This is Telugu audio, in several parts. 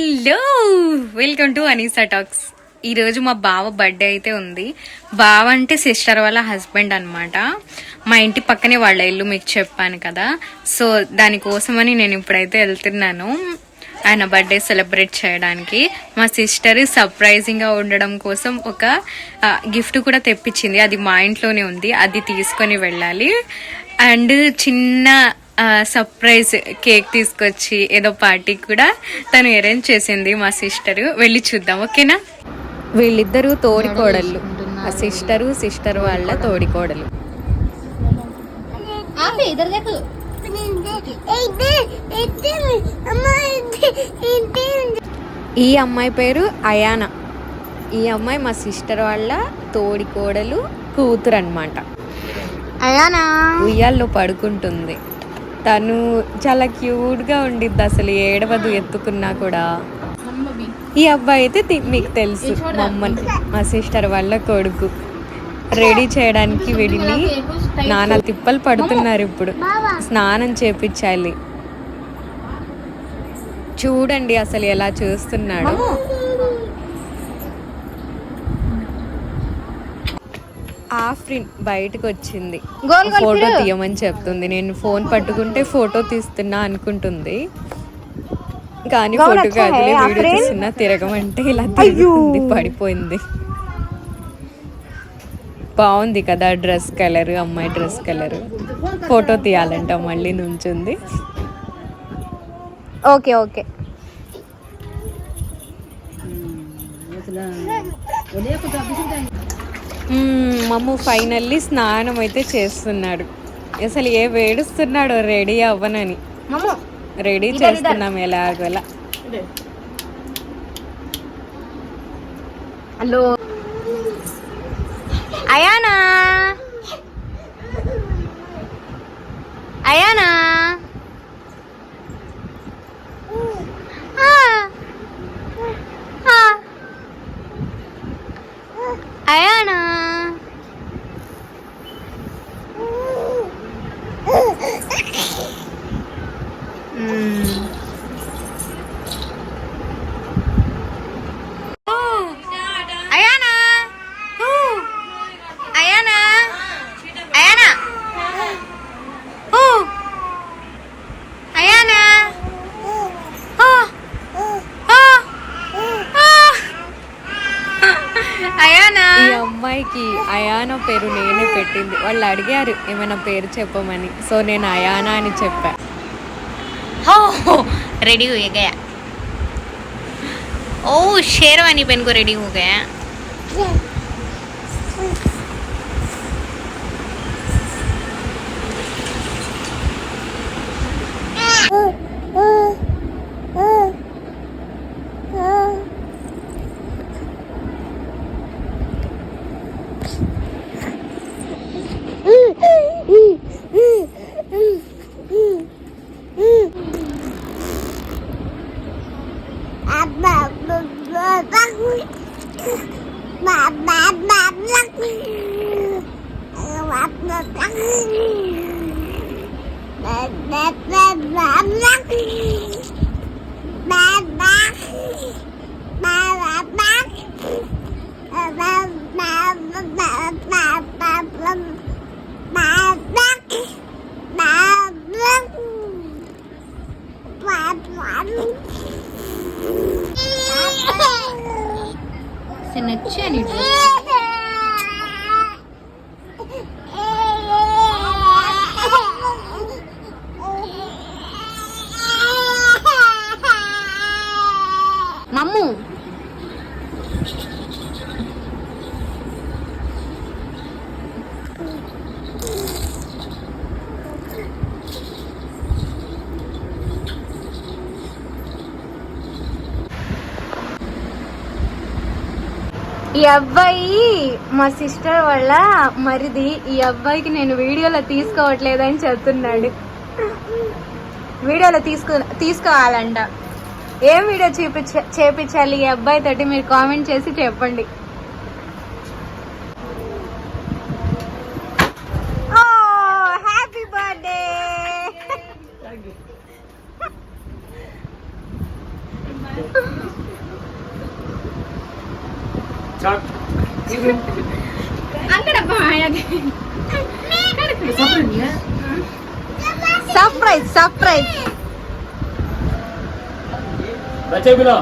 Hello, welcome to Anisa talks. ఈరోజు మా బావ బర్త్డే అయితే ఉంది. బావ అంటే సిస్టర్ వాళ్ళ హస్బెండ్ అనమాట. మా ఇంటి పక్కనే వాళ్ళ ఇల్లు, మీకు చెప్పాను కదా. సో దానికోసమని నేను ఇప్పుడైతే వెళ్తున్నాను ఆయన బర్త్డే సెలబ్రేట్ చేయడానికి. మా సిస్టర్ సర్ప్రైజింగ్గా ఉండడం కోసం ఒక గిఫ్ట్ కూడా తెప్పించింది. అది మా ఇంట్లోనే ఉంది, అది తీసుకొని వెళ్ళాలి. అండ్ చిన్న సర్ప్రైజ్ కేక్ తీసుకొచ్చి ఏదో పార్టీ కూడా తను అరేంజ్ చేసింది మా సిస్టరు. వెళ్ళి చూద్దాం, ఓకేనా? వీళ్ళిద్దరూ తోడికోడళ్ళు, ఆ సిస్టర్ వాళ్ళ తోడికోడలు. ఈ అమ్మాయి పేరు అయానా. ఈ అమ్మాయి మా సిస్టర్ వాళ్ళ తోడికోడలు కూతురు అన్నమాట. అయానా ఉయ్యాల్లో పడుకుంటుంది. తను చాలా క్యూట్గా ఉండిద్ది, అసలు ఏడవదు ఎత్తుకున్నా కూడా. ఈ అబ్బాయి అయితే మీకు తెలుసు, మా సిస్టర్ వాళ్ళ కొడుకు. రెడీ చేయడానికి వీడిని నానా తిప్పలు పడుతున్నారు. ఇప్పుడు స్నానం చేపించాలి. చూడండి అసలు ఎలా చూస్తున్నాడు. ఆఫ్రిన్ బయటకు వచ్చింది, ఫోటో తీయమని చెప్తుంది. నేను ఫోన్ పట్టుకుంటే ఫోటో తీస్తున్నా అనుకుంటుంది, కానీ ఫోటో కాదు వీడియో తీస్తున్నా. తిరగమంటే ఇలా తిరుగుతుంది, పడిపోయింది. బాగుంది కదా డ్రెస్ కలర్, అమ్మాయి డ్రెస్ కలర్. ఫోటో తీయాలంట, మళ్ళీ నుంచుంది. Okay okay. మమ్మ ఫైనల్లీ స్నానం అయితే చేస్తున్నాడు. అసలు ఏ వేడుస్తున్నాడు రెడీ అవ్వనని. రెడీ చేస్తున్నాం ఎలాగోలా. హలో అయానా, అయానా అయానా అయానా అయానా అయానా అయానా. ఈ అమ్మాయికి అయానా పేరు నేనే పెట్టింది. వాళ్ళు అడిగారు ఏమైనా పేరు చెప్పమని, సో నేను అయానా అని చెప్పా. रेडी हो गया. ओ शेरवानी पहन को रेडी हो गया. నచ్చాని మమ్ము. ఈ అబ్బాయి మా సిస్టర్ వాళ్ళ మరిది. ఈ అబ్బాయికి నేను వీడియోలో తీసుకోవట్లేదని చెప్తున్నాడు. వీడియోలో తీసుకోవాలంట. ఏం వీడియో చేపించాలి ఈ అబ్బాయి తోటి మీరు కామెంట్ చేసి చెప్పండి. ఓ హ్యాపీ బర్త్డే. सरप्राइज सरप्राइज बच्चे बिलो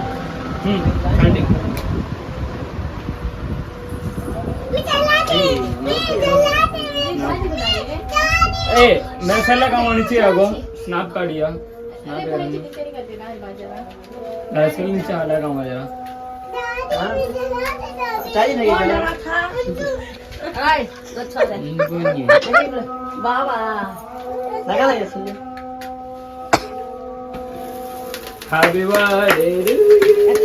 मैं सेला का नीचे आगो स्नैप का दिया स्क्रीन से अलग का मजा चाहिए नहीं आई अच्छा है बाबा लगा लगा सुन happy birthday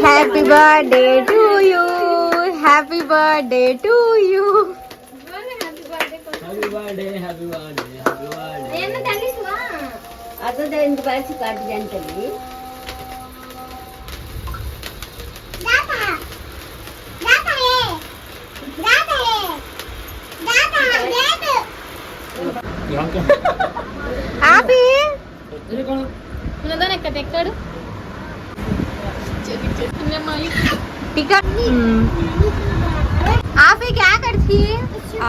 happy birthday to you happy birthday to you happy birthday happy birthday happy birthday आता दे इंत पैसे काट जानते హ్యాపీ ये कौन టికెట్ ఆఫీ క్యా కర్చి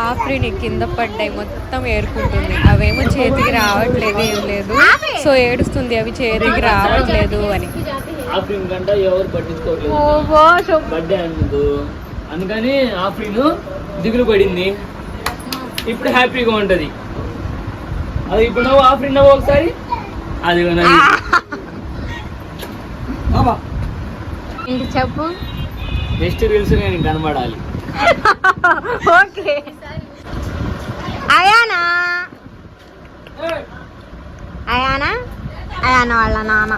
ఆఫ్రిని కింద పడ్డాయి మొత్తం ఏరుకుంటుంది అవేమో చేతికి రావట్లేదు ఏం లేదు సో ఏడుస్తుంది అవి చేతికి రావట్లేదు అని ఆఫ్రిన్ గంట ఎవరు పట్టించుకోవట్లేదు బర్త్డే అందుకని ఆఫ్రిన్ దిగులు పడింది ఇప్పుడు హ్యాపీగా ఉంటది అది ఇప్పుడు నవ్వు ఆఫ్రిన్ నవ్వు ఒకసారి అది ఇంక చెప్పు నెక్స్ట్ రీల్స్ నేను కనబడాలి ఓకే అయానా అయానా అయానా వాళ్ళ నాన్న